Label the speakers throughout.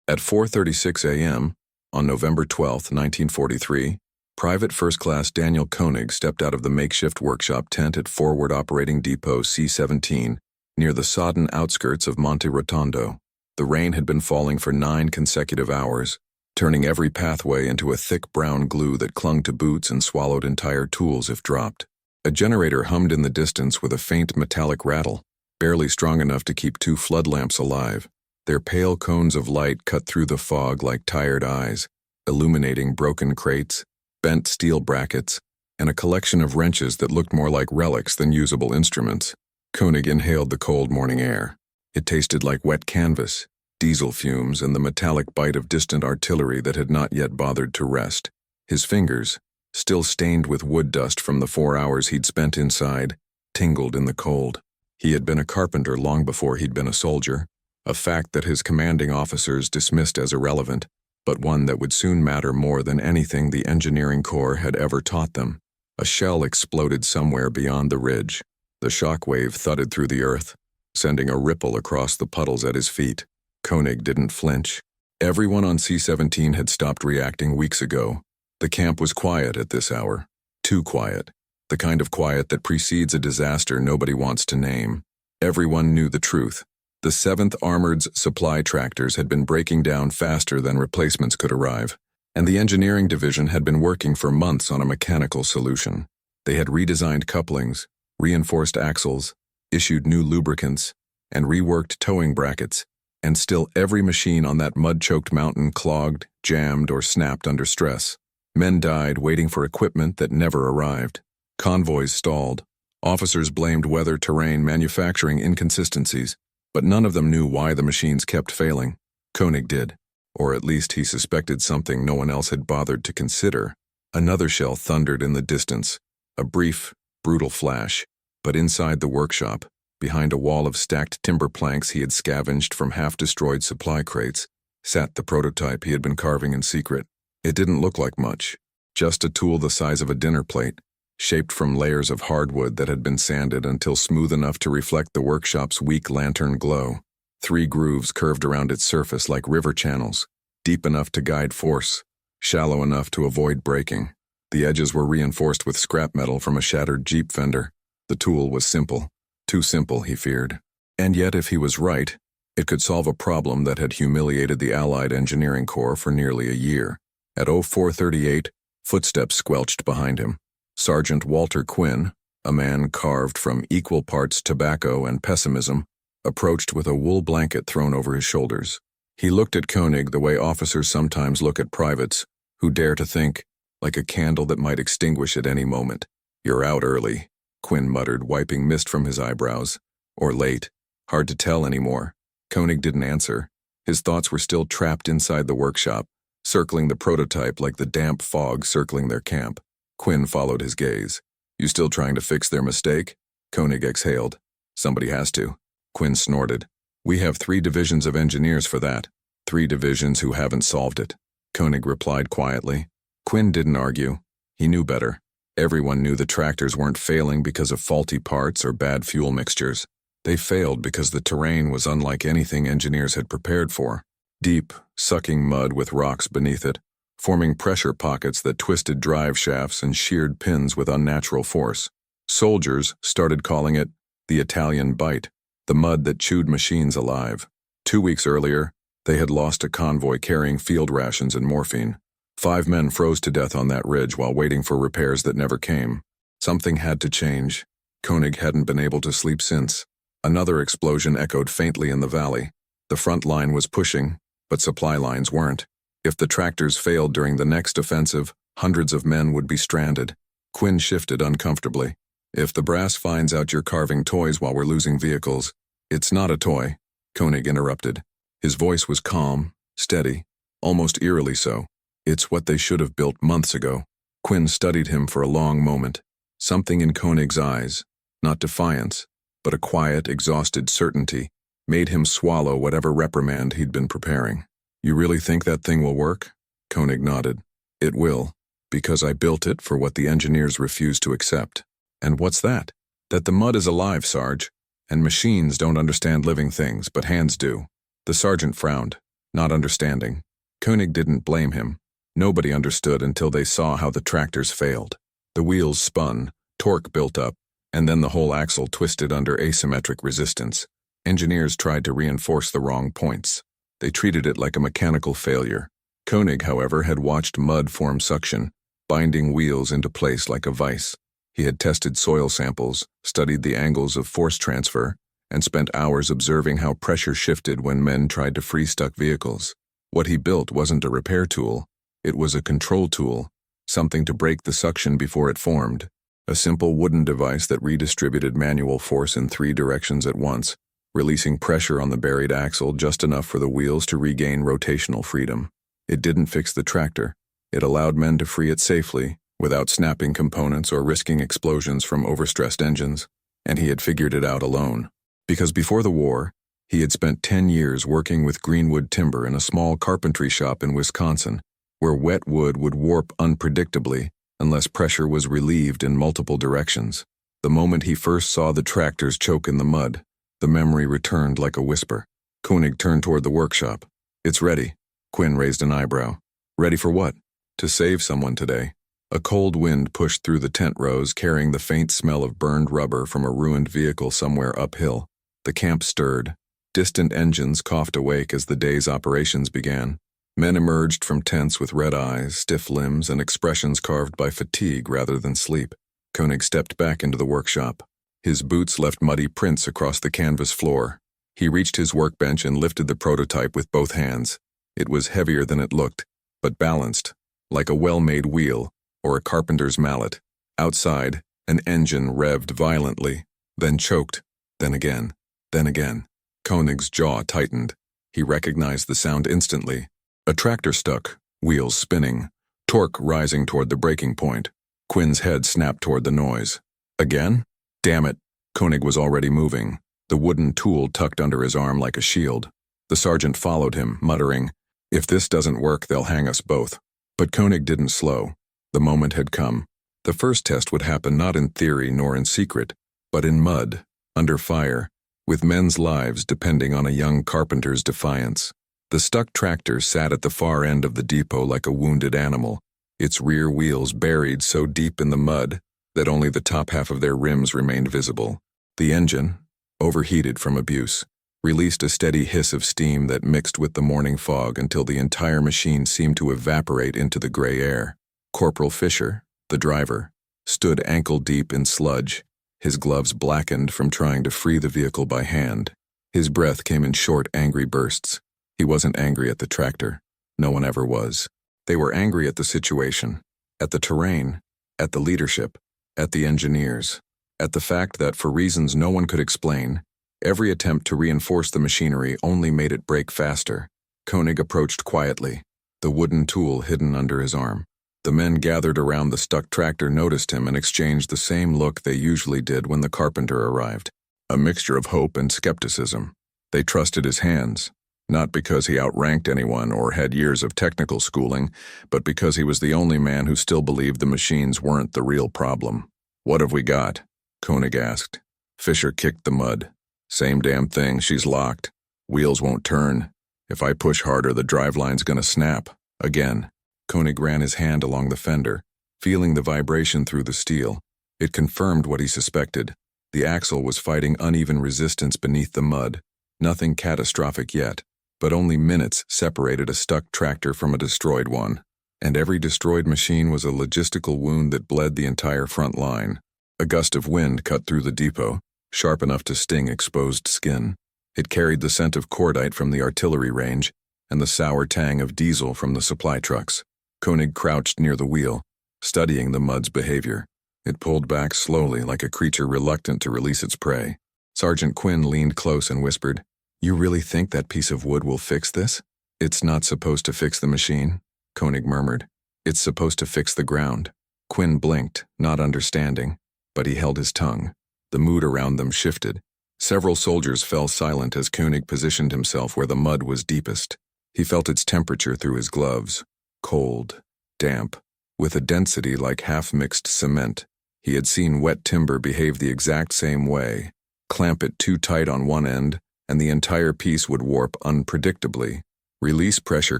Speaker 1: At 4:36 a.m., on November 12, 1943, Private First Class Daniel Koenig stepped out of the makeshift workshop tent at Forward Operating Depot C-17 near the sodden outskirts of Monte Rotondo. The rain had been falling for 9 consecutive hours, turning every pathway into a thick brown glue that clung to boots and swallowed entire tools if dropped. A generator hummed in the distance with a faint metallic rattle, barely strong enough to keep 2 flood lamps alive. Their pale cones of light cut through the fog like tired eyes, illuminating broken crates, bent steel brackets, and a collection of wrenches that looked more like relics than usable instruments. Koenig inhaled the cold morning air. It tasted like wet canvas, diesel fumes, and the metallic bite of distant artillery that had not yet bothered to rest. His fingers, still stained with wood dust from the 4 hours he'd spent inside, tingled in the cold. He had been a carpenter long before he'd been a soldier, a fact that his commanding officers dismissed as irrelevant, but one that would soon matter more than anything the engineering corps had ever taught them. A shell exploded somewhere beyond the ridge. The shock wave thudded through the earth, sending a ripple across the puddles at his feet. Koenig didn't flinch. Everyone on C-17 had stopped reacting weeks ago. The camp was quiet at this hour. Too quiet. The kind of quiet that precedes a disaster nobody wants to name. Everyone knew the truth. The 7th Armored's supply tractors had been breaking down faster than replacements could arrive, and the engineering division had been working for months on a mechanical solution. They had redesigned couplings, reinforced axles, issued new lubricants, and reworked towing brackets, and still every machine on that mud-choked mountain clogged, jammed, or snapped under stress. Men died waiting for equipment that never arrived. Convoys stalled. Officers blamed weather, terrain, manufacturing inconsistencies, but none of them knew why the machines kept failing. Koenig did, or at least he suspected something no one else had bothered to consider. Another shell thundered in the distance, a brief, brutal flash, but inside the workshop, behind a wall of stacked timber planks he had scavenged from half-destroyed supply crates, sat the prototype he had been carving in secret. It didn't look like much, just a tool the size of a dinner plate, shaped from layers of hardwood that had been sanded until smooth enough to reflect the workshop's weak lantern glow. 3 grooves curved around its surface like river channels, deep enough to guide force, shallow enough to avoid breaking. The edges were reinforced with scrap metal from a shattered Jeep fender. The tool was simple. Too simple, he feared. And yet, if he was right, it could solve a problem that had humiliated the Allied Engineering Corps for nearly a year. At 04:38, footsteps squelched behind him. Sergeant Walter Quinn, a man carved from equal parts tobacco and pessimism, approached with a wool blanket thrown over his shoulders. He looked at Koenig the way officers sometimes look at privates, who dare to think, like a candle that might extinguish at any moment. "You're out early," Quinn muttered, wiping mist from his eyebrows. "Or late. Hard to tell anymore." Koenig didn't answer. His thoughts were still trapped inside the workshop, circling the prototype like the damp fog circling their camp. Quinn followed his gaze. "You still trying to fix their mistake?" Koenig exhaled. "Somebody has to." Quinn snorted. "We have 3 divisions of engineers for that. 3 divisions who haven't solved it," Koenig replied quietly. Quinn didn't argue. He knew better. Everyone knew the tractors weren't failing because of faulty parts or bad fuel mixtures. They failed because the terrain was unlike anything engineers had prepared for. Deep, sucking mud with rocks beneath it, forming pressure pockets that twisted drive shafts and sheared pins with unnatural force. Soldiers started calling it the Italian bite, the mud that chewed machines alive. 2 weeks earlier, they had lost a convoy carrying field rations and morphine. 5 men froze to death on that ridge while waiting for repairs that never came. Something had to change. Koenig hadn't been able to sleep since. Another explosion echoed faintly in the valley. The front line was pushing, but supply lines weren't. If the tractors failed during the next offensive, hundreds of men would be stranded. Quinn shifted uncomfortably. "If the brass finds out you're carving toys while we're losing vehicles—" "It's not a toy," Koenig interrupted. His voice was calm, steady, almost eerily so. "It's what they should have built months ago." Quinn studied him for a long moment. Something in Koenig's eyes, not defiance, but a quiet, exhausted certainty, made him swallow whatever reprimand he'd been preparing. "You really think that thing will work?" Koenig nodded. "It will, because I built it for what the engineers refused to accept." "And what's that?" "That the mud is alive, Sarge, and machines don't understand living things, but hands do." The sergeant frowned. not understanding. Koenig didn't blame him. Nobody understood until they saw how the tractors failed. The wheels spun, torque built up, and then the whole axle twisted under asymmetric resistance. Engineers tried to reinforce the wrong points. They treated it like a mechanical failure. Koenig, however, had watched mud form suction, binding wheels into place like a vise. He had tested soil samples, studied the angles of force transfer, and spent hours observing how pressure shifted when men tried to free stuck vehicles. What he built wasn't a repair tool, it was a control tool, something to break the suction before it formed. A simple wooden device that redistributed manual force in 3 directions at once, releasing pressure on the buried axle just enough for the wheels to regain rotational freedom. It didn't fix the tractor. It allowed men to free it safely, without snapping components or risking explosions from overstressed engines, and he had figured it out alone. Because before the war, he had spent 10 years working with greenwood timber in a small carpentry shop in Wisconsin, where wet wood would warp unpredictably unless pressure was relieved in multiple directions. The moment he first saw the tractors choke in the mud, the memory returned like a whisper. Koenig turned toward the workshop. "It's ready." Quinn raised an eyebrow. "Ready for what?" "To save someone today." A cold wind pushed through the tent rows, carrying the faint smell of burned rubber from a ruined vehicle somewhere uphill. The camp stirred. Distant engines coughed awake as the day's operations began. Men emerged from tents with red eyes, stiff limbs, and expressions carved by fatigue rather than sleep. Koenig stepped back into the workshop. His boots left muddy prints across the canvas floor. He reached his workbench and lifted the prototype with both hands. It was heavier than it looked, but balanced, like a well-made wheel or a carpenter's mallet. Outside, an engine revved violently, then choked, then again, then again. Koenig's jaw tightened. He recognized the sound instantly. A tractor stuck, wheels spinning, torque rising toward the breaking point. Quinn's head snapped toward the noise. Again? Damn it. Koenig was already moving, the wooden tool tucked under his arm like a shield. The sergeant followed him, muttering, "If this doesn't work, they'll hang us both." But Koenig didn't slow. The moment had come. The first test would happen not in theory nor in secret, but in mud, under fire, with men's lives depending on a young carpenter's defiance. The stuck tractor sat at the far end of the depot like a wounded animal, its rear wheels buried so deep in the mud that only the top half of their rims remained visible. The engine, overheated from abuse, released a steady hiss of steam that mixed with the morning fog until the entire machine seemed to evaporate into the gray air. Corporal Fisher, the driver, stood ankle-deep in sludge, his gloves blackened from trying to free the vehicle by hand. His breath came in short, angry bursts. He wasn't angry at the tractor. No one ever was. They were angry at the situation, at the terrain, at the leadership, at the engineers, at the fact that, for reasons no one could explain, every attempt to reinforce the machinery only made it break faster. Koenig approached quietly, the wooden tool hidden under his arm. The men gathered around the stuck tractor noticed him and exchanged the same look they usually did when the carpenter arrived. A mixture of hope and skepticism. They trusted his hands, not because he outranked anyone or had years of technical schooling, but because he was the only man who still believed the machines weren't the real problem. "What have we got?" Koenig asked. Fisher kicked the mud. "Same damn thing, she's locked. Wheels won't turn. If I push harder, the driveline's gonna snap. Again." Koenig ran his hand along the fender, feeling the vibration through the steel. It confirmed what he suspected. The axle was fighting uneven resistance beneath the mud. Nothing catastrophic yet, but only minutes separated a stuck tractor from a destroyed one. And every destroyed machine was a logistical wound that bled the entire front line. A gust of wind cut through the depot, sharp enough to sting exposed skin. It carried the scent of cordite from the artillery range and the sour tang of diesel from the supply trucks. Koenig crouched near the wheel, studying the mud's behavior. It pulled back slowly like a creature reluctant to release its prey. Sergeant Quinn leaned close and whispered, "You really think that piece of wood will fix this?" "It's not supposed to fix the machine," Koenig murmured. "It's supposed to fix the ground." Quinn blinked, not understanding, but he held his tongue. The mood around them shifted. Several soldiers fell silent as Koenig positioned himself where the mud was deepest. He felt its temperature through his gloves. Cold, damp, with a density like half-mixed cement. He had seen wet timber behave the exact same way. Clamp it too tight on one end, and the entire piece would warp unpredictably. Release pressure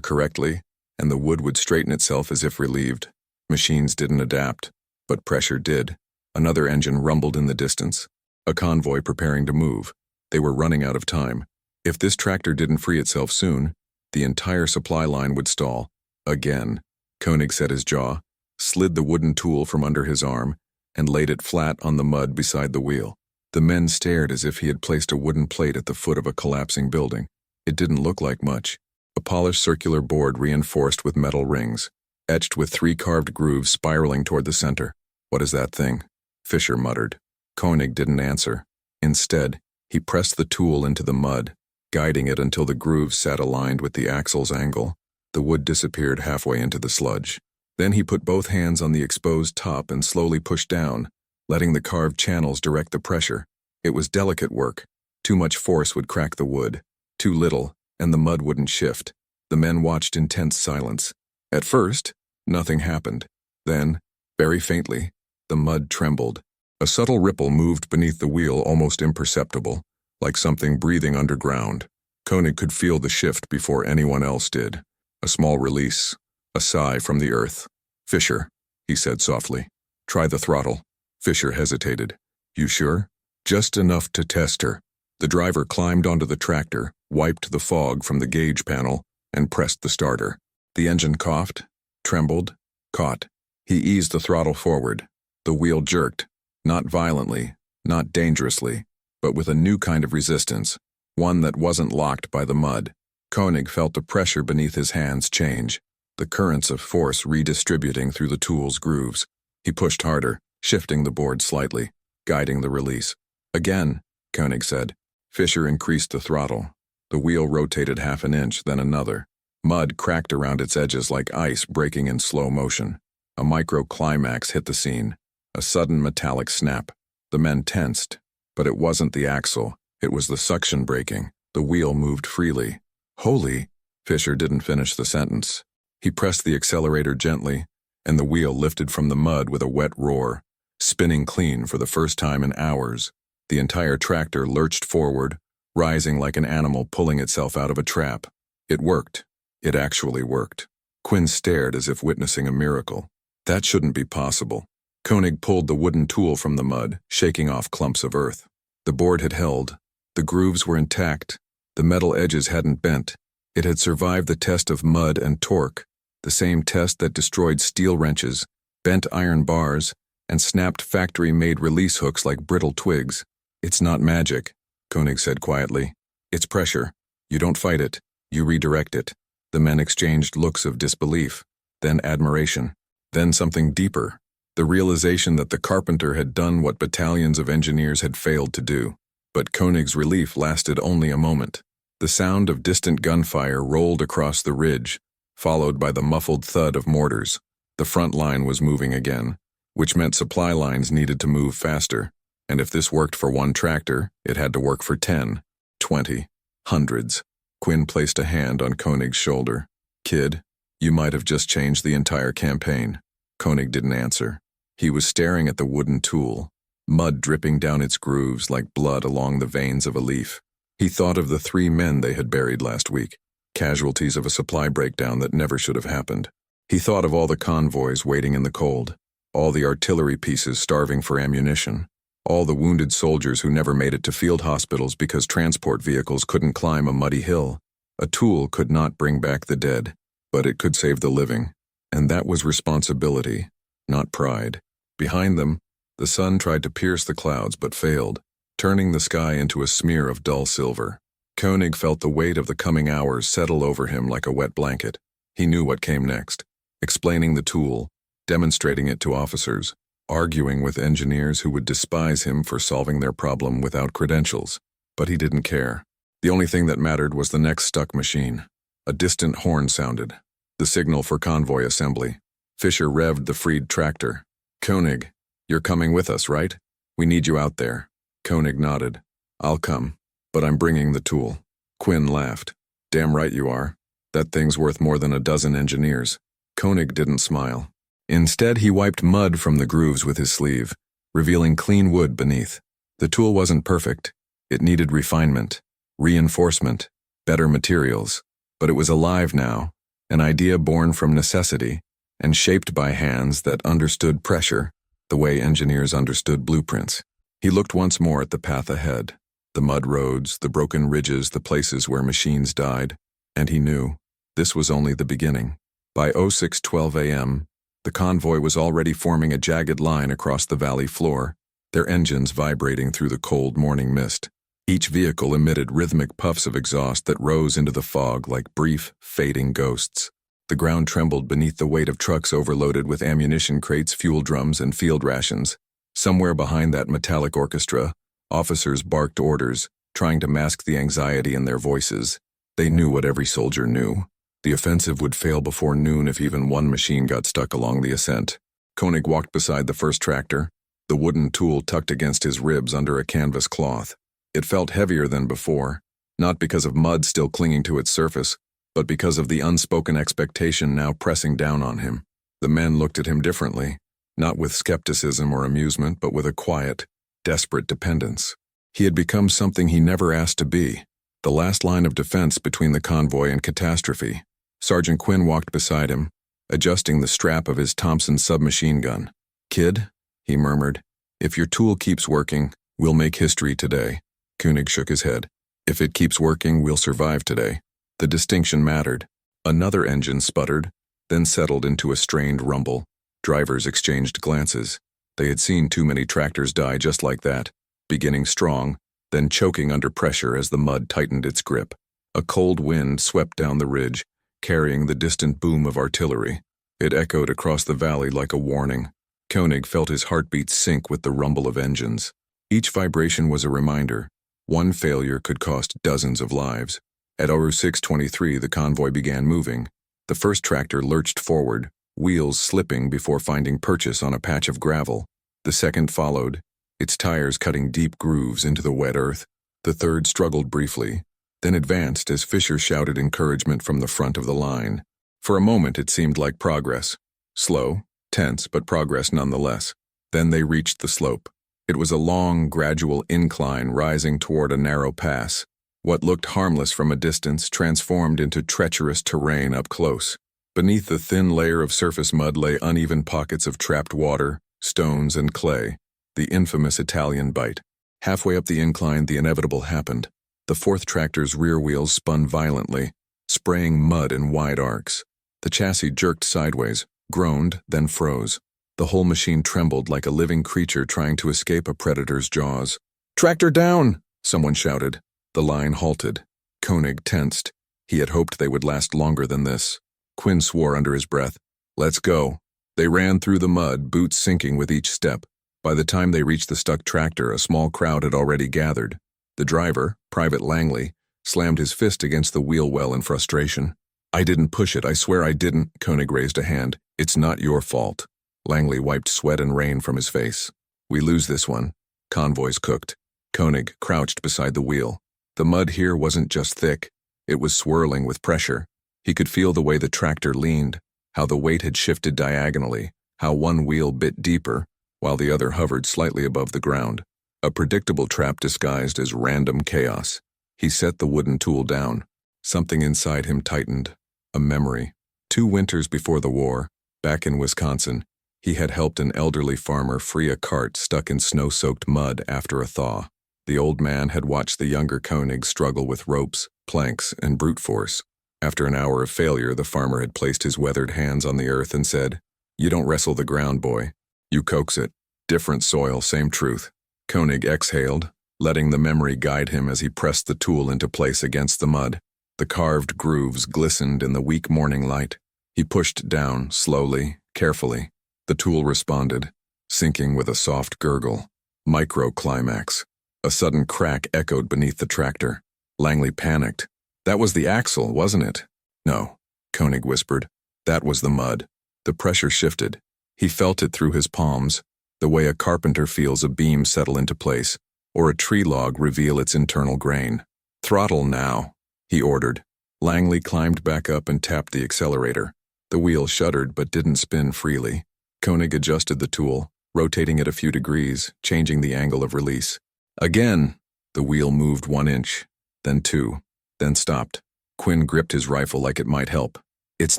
Speaker 1: correctly, and the wood would straighten itself as if relieved. Machines didn't adapt, but pressure did. Another engine rumbled in the distance. A convoy preparing to move. They were running out of time. If this tractor didn't free itself soon, the entire supply line would stall. Again. Koenig set his jaw, slid the wooden tool from under his arm, and laid it flat on the mud beside the wheel. The men stared as if he had placed a wooden plate at the foot of a collapsing building. It didn't look like much. A polished circular board reinforced with metal rings, etched with 3 carved grooves spiraling toward the center. "What is that thing?" Fisher muttered. Koenig didn't answer. Instead, he pressed the tool into the mud, guiding it until the grooves sat aligned with the axle's angle. The wood disappeared halfway into the sludge. Then he put both hands on the exposed top and slowly pushed down, letting the carved channels direct the pressure. It was delicate work. Too much force would crack the wood. Too little, and the mud wouldn't shift. The men watched in tense silence. At first, nothing happened. Then, very faintly, the mud trembled. A subtle ripple moved beneath the wheel, almost imperceptible, like something breathing underground. Koenig could feel the shift before anyone else did. A small release, a sigh from the earth. "Fisher," he said softly, "try the throttle." Fisher hesitated. "You sure?" "Just enough to test her." The driver climbed onto the tractor, wiped the fog from the gauge panel, and pressed the starter. The engine coughed, trembled, caught. He eased the throttle forward. The wheel jerked, not violently, not dangerously, but with a new kind of resistance, one that wasn't locked by the mud. Koenig felt the pressure beneath his hands change, the currents of force redistributing through the tool's grooves. He pushed harder, shifting the board slightly, guiding the release. "Again," Koenig said. Fisher increased the throttle. The wheel rotated half an inch, then another. Mud cracked around its edges like ice breaking in slow motion. A micro-climax hit the scene, a sudden metallic snap. The men tensed, but it wasn't the axle, it was the suction breaking. The wheel moved freely. "Holy!" Fisher didn't finish the sentence. He pressed the accelerator gently, and the wheel lifted from the mud with a wet roar, spinning clean for the first time in hours. The entire tractor lurched forward, rising like an animal pulling itself out of a trap. It worked. It actually worked. Quinn stared as if witnessing a miracle. That shouldn't be possible. Koenig pulled the wooden tool from the mud, shaking off clumps of earth. The board had held. The grooves were intact. The metal edges hadn't bent. It had survived the test of mud and torque, the same test that destroyed steel wrenches, bent iron bars, and snapped factory-made release hooks like brittle twigs. "It's not magic," Koenig said quietly. "It's pressure. You don't fight it. You redirect it." The men exchanged looks of disbelief, then admiration, then something deeper, the realization that the Carpenter had done what battalions of engineers had failed to do. But Koenig's relief lasted only a moment. The sound of distant gunfire rolled across the ridge, followed by the muffled thud of mortars. The front line was moving again, which meant supply lines needed to move faster. And if this worked for one tractor, it had to work for 10, 20, hundreds. Quinn placed a hand on Koenig's shoulder. "Kid, you might have just changed the entire campaign." Koenig didn't answer. He was staring at the wooden tool, mud dripping down its grooves like blood along the veins of a leaf. He thought of the 3 men they had buried last week, casualties of a supply breakdown that never should have happened. He thought of all the convoys waiting in the cold, all the artillery pieces starving for ammunition, all the wounded soldiers who never made it to field hospitals because transport vehicles couldn't climb a muddy hill. A tool could not bring back the dead, but it could save the living, and that was responsibility, not pride. Behind them, the sun tried to pierce the clouds but failed, turning the sky into a smear of dull silver. Koenig felt the weight of the coming hours settle over him like a wet blanket. He knew what came next, explaining the tool, demonstrating it to officers, arguing with engineers who would despise him for solving their problem without credentials. But he didn't care. The only thing that mattered was the next stuck machine. A distant horn sounded, the signal for convoy assembly. Fisher revved the freed tractor. "Koenig, you're coming with us, right? We need you out there." Koenig nodded. "I'll come, but I'm bringing the tool." Quinn laughed. "Damn right you are. That thing's worth more than a dozen engineers." Koenig didn't smile. Instead, he wiped mud from the grooves with his sleeve, revealing clean wood beneath. The tool wasn't perfect. It needed refinement, reinforcement, better materials. But it was alive now, an idea born from necessity and shaped by hands that understood pressure the way engineers understood blueprints. He looked once more at the path ahead, the mud roads, the broken ridges, the places where machines died, and he knew this was only the beginning. By 06:12 a.m., the convoy was already forming a jagged line across the valley floor, their engines vibrating through the cold morning mist. Each vehicle emitted rhythmic puffs of exhaust that rose into the fog like brief, fading ghosts. The ground trembled beneath the weight of trucks overloaded with ammunition crates, fuel drums, and field rations. Somewhere behind that metallic orchestra, officers barked orders, trying to mask the anxiety in their voices. They knew what every soldier knew. The offensive would fail before noon if even one machine got stuck along the ascent. Koenig walked beside the first tractor, the wooden tool tucked against his ribs under a canvas cloth. It felt heavier than before, not because of mud still clinging to its surface, but because of the unspoken expectation now pressing down on him. The men looked at him differently, not with skepticism or amusement, but with a quiet, desperate dependence. He had become something he never asked to be, the last line of defense between the convoy and catastrophe. Sergeant Quinn walked beside him, adjusting the strap of his Thompson submachine gun. "Kid," he murmured, "if your tool keeps working, we'll make history today." Koenig shook his head. "If it keeps working, we'll survive today." The distinction mattered. Another engine sputtered, then settled into a strained rumble. Drivers exchanged glances. They had seen too many tractors die just like that, beginning strong, then choking under pressure as the mud tightened its grip. A cold wind swept down the ridge, carrying the distant boom of artillery. It echoed across the valley like a warning. Koenig felt his heartbeat sink with the rumble of engines. Each vibration was a reminder. One failure could cost dozens of lives. At 06:23, the convoy began moving. The first tractor lurched forward, wheels slipping before finding purchase on a patch of gravel. The second followed, its tires cutting deep grooves into the wet earth. The third struggled briefly, then advanced as Fisher shouted encouragement from the front of the line. For a moment it seemed like progress. Slow, tense, but progress nonetheless. Then they reached the slope. It was a long, gradual incline rising toward a narrow pass. What looked harmless from a distance transformed into treacherous terrain up close. Beneath the thin layer of surface mud lay uneven pockets of trapped water, stones, and clay, the infamous Italian bite. Halfway up the incline, the inevitable happened. The fourth tractor's rear wheels spun violently, spraying mud in wide arcs. The chassis jerked sideways, groaned, then froze. The whole machine trembled like a living creature trying to escape a predator's jaws. "Tractor down!" someone shouted. The line halted. Koenig tensed. He had hoped they would last longer than this. Quinn swore under his breath. "Let's go." They ran through the mud, boots sinking with each step. By the time they reached the stuck tractor, a small crowd had already gathered. The driver, Private Langley, slammed his fist against the wheel well in frustration. "I didn't push it, I swear I didn't." Koenig raised a hand. "It's not your fault." Langley wiped sweat and rain from his face. "We lose this one." Convoys cooked. Koenig crouched beside the wheel. The mud here wasn't just thick, it was swirling with pressure. He could feel the way the tractor leaned, how the weight had shifted diagonally, how one wheel bit deeper, while the other hovered slightly above the ground. A predictable trap disguised as random chaos. He set the wooden tool down. Something inside him tightened. A memory. 2 winters before the war, back in Wisconsin, he had helped an elderly farmer free a cart stuck in snow-soaked mud after a thaw. The old man had watched the younger Koenig struggle with ropes, planks, and brute force. After an hour of failure, the farmer had placed his weathered hands on the earth and said, "You don't wrestle the ground, boy. You coax it. Different soil, same truth." Koenig exhaled, letting the memory guide him as he pressed the tool into place against the mud. The carved grooves glistened in the weak morning light. He pushed down, slowly, carefully. The tool responded, sinking with a soft gurgle. Micro-climax. A sudden crack echoed beneath the tractor. Langley panicked. "That was the axle, wasn't it?" "No," Koenig whispered. "That was the mud." The pressure shifted. He felt it through his palms, the way a carpenter feels a beam settle into place, or a tree log reveal its internal grain. "Throttle now," he ordered. Langley climbed back up and tapped the accelerator. The wheel shuddered but didn't spin freely. Koenig adjusted the tool, rotating it a few degrees, changing the angle of release. Again, the wheel moved 1 inch, then 2, then stopped. Quinn gripped his rifle like it might help. It's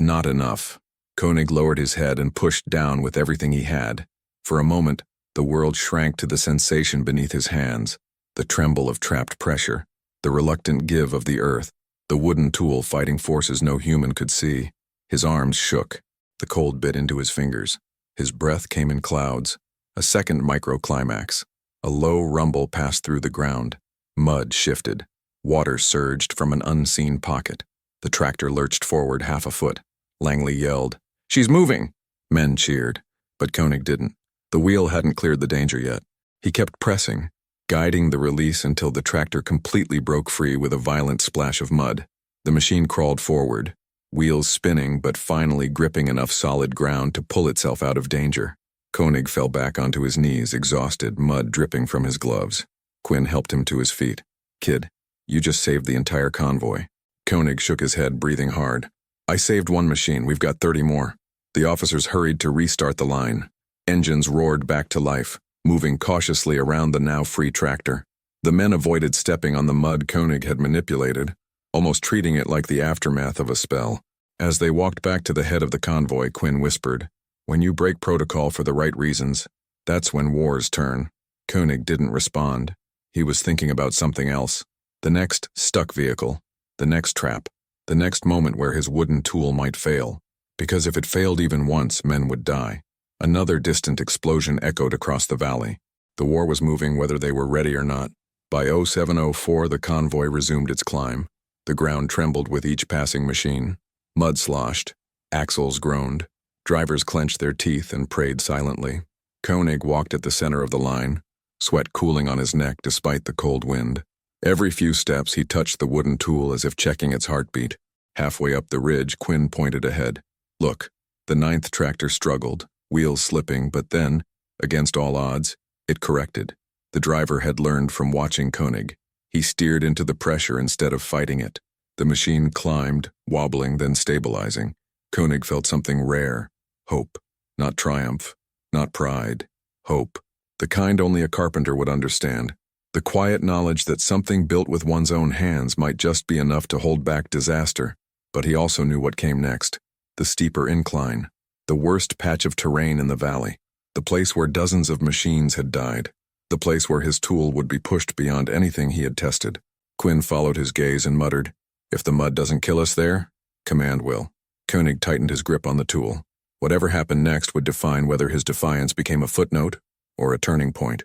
Speaker 1: not enough. Koenig lowered his head and pushed down with everything he had. For a moment, the world shrank to the sensation beneath his hands, the tremble of trapped pressure, the reluctant give of the earth, the wooden tool fighting forces no human could see. His arms shook. The cold bit into his fingers. His breath came in clouds. A second microclimax. A low rumble passed through the ground. Mud shifted. Water surged from an unseen pocket. The tractor lurched forward half a foot. Langley yelled, "She's moving!" Men cheered, but Koenig didn't. The wheel hadn't cleared the danger yet. He kept pressing, guiding the release until the tractor completely broke free with a violent splash of mud. The machine crawled forward, wheels spinning but finally gripping enough solid ground to pull itself out of danger. Koenig fell back onto his knees, exhausted, mud dripping from his gloves. Quinn helped him to his feet. "Kid, you just saved the entire convoy." Koenig shook his head, breathing hard. "I saved one machine. We've got 30 more." The officers hurried to restart the line. Engines roared back to life, moving cautiously around the now free tractor. The men avoided stepping on the mud Koenig had manipulated, almost treating it like the aftermath of a spell. As they walked back to the head of the convoy, Quinn whispered, "When you break protocol for the right reasons, that's when wars turn." Koenig didn't respond. He was thinking about something else. The next stuck vehicle, the next trap, the next moment where his wooden tool might fail. Because if it failed even once, men would die. Another distant explosion echoed across the valley. The war was moving whether they were ready or not. By 0704, the convoy resumed its climb. The ground trembled with each passing machine. Mud sloshed. Axles groaned. Drivers clenched their teeth and prayed silently. Koenig walked at the center of the line, sweat cooling on his neck despite the cold wind. Every few steps, he touched the wooden tool as if checking its heartbeat. Halfway up the ridge, Quinn pointed ahead. "Look." The 9th tractor struggled, wheels slipping, but then, against all odds, it corrected. The driver had learned from watching Koenig. He steered into the pressure instead of fighting it. The machine climbed, wobbling, then stabilizing. Koenig felt something rare. Hope. Not triumph. Not pride. Hope. The kind only a carpenter would understand. The quiet knowledge that something built with one's own hands might just be enough to hold back disaster. But he also knew what came next. The steeper incline. The worst patch of terrain in the valley. The place where dozens of machines had died. The place where his tool would be pushed beyond anything he had tested. Quinn followed his gaze and muttered, "If the mud doesn't kill us there, command will." Koenig tightened his grip on the tool. Whatever happened next would define whether his defiance became a footnote or a turning point.